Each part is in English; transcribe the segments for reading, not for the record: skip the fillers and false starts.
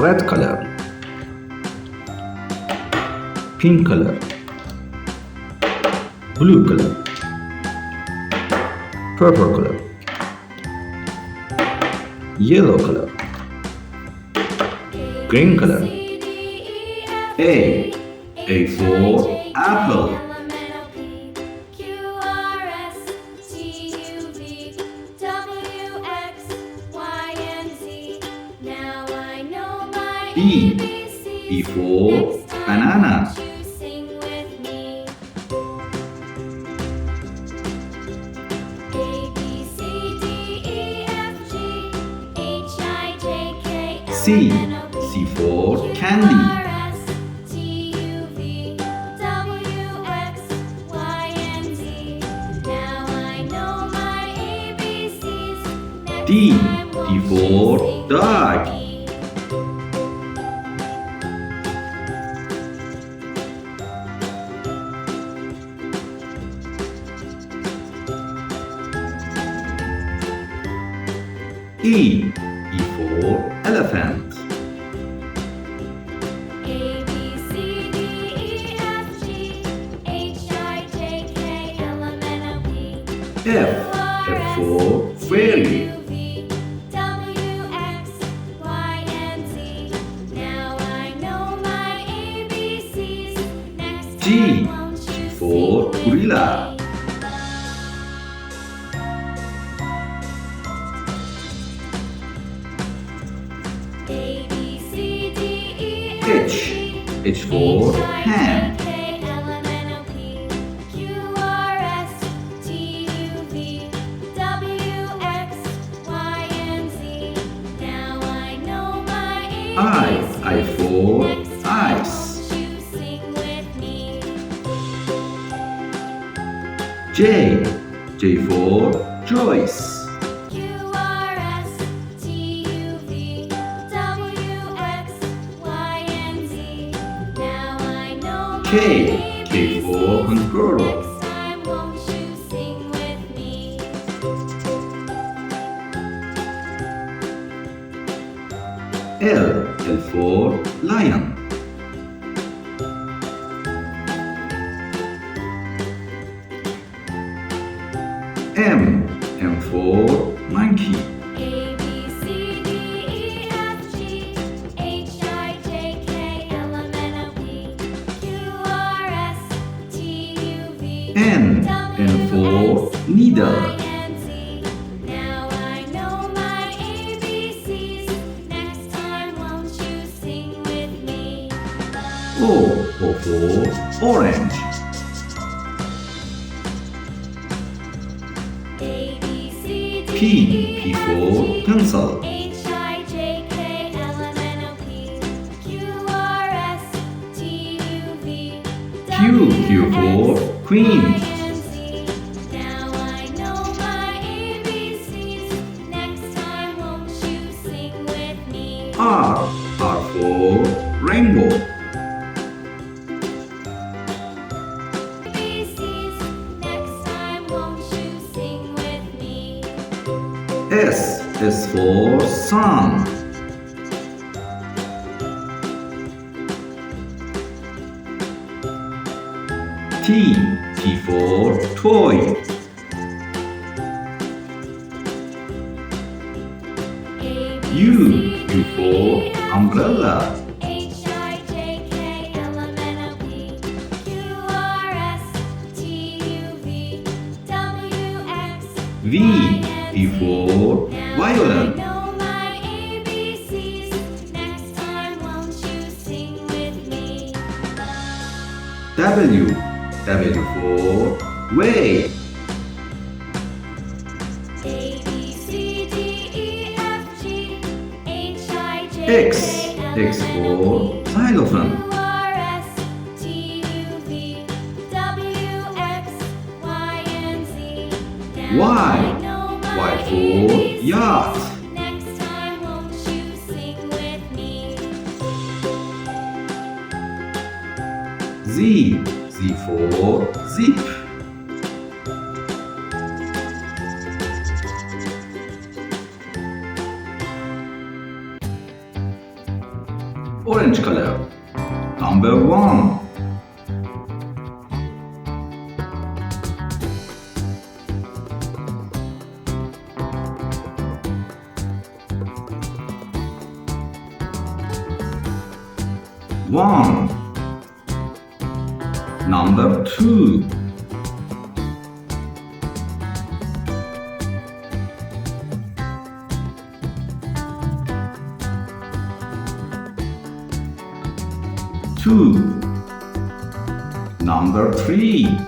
red color, pink color, blue color, purple color, yellow color, green color. A for apple. B for banana. C for candy. D for dog. E for elephant. F for fairy. G for gorilla. H for hand. I for ice. J for Joyce. K for kangaroo. L for lion. M for monkey. N for needle. O for orange. P for pencil. Q for queen. R for rainbow. S for sun. T for toy. U for umbrella. V for violin. W for way. X for xylophone. Y for yacht. Z for zip. orange color. Number 1. One. Number 2. Two. Number 3.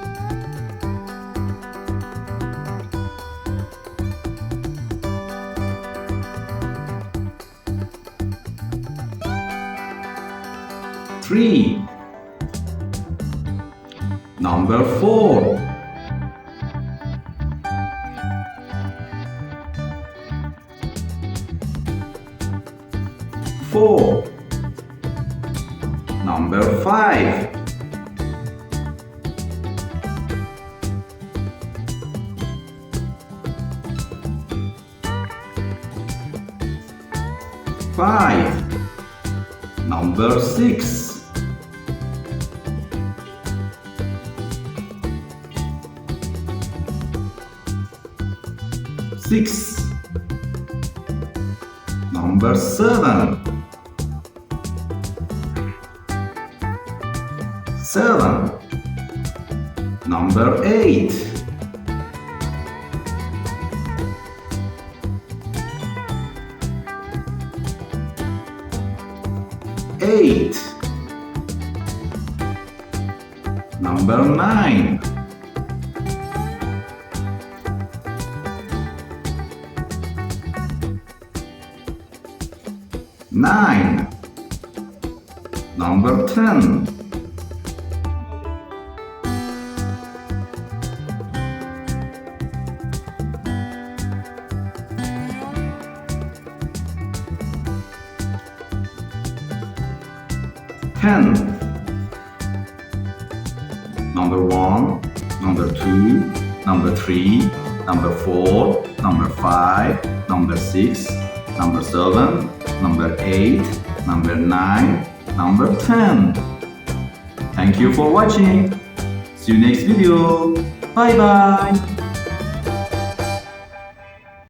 Three. Number 4. Four. Number 5. Five. Number 6. Six. Number 7. 7. Number 8. 8. Number 9. 9. Number 10. 10. Number 1, number 2, number 3, number 4, number 5, number 6, number 7, number 8, number 9, number 10. Thank you for watching. See you next video. Bye bye.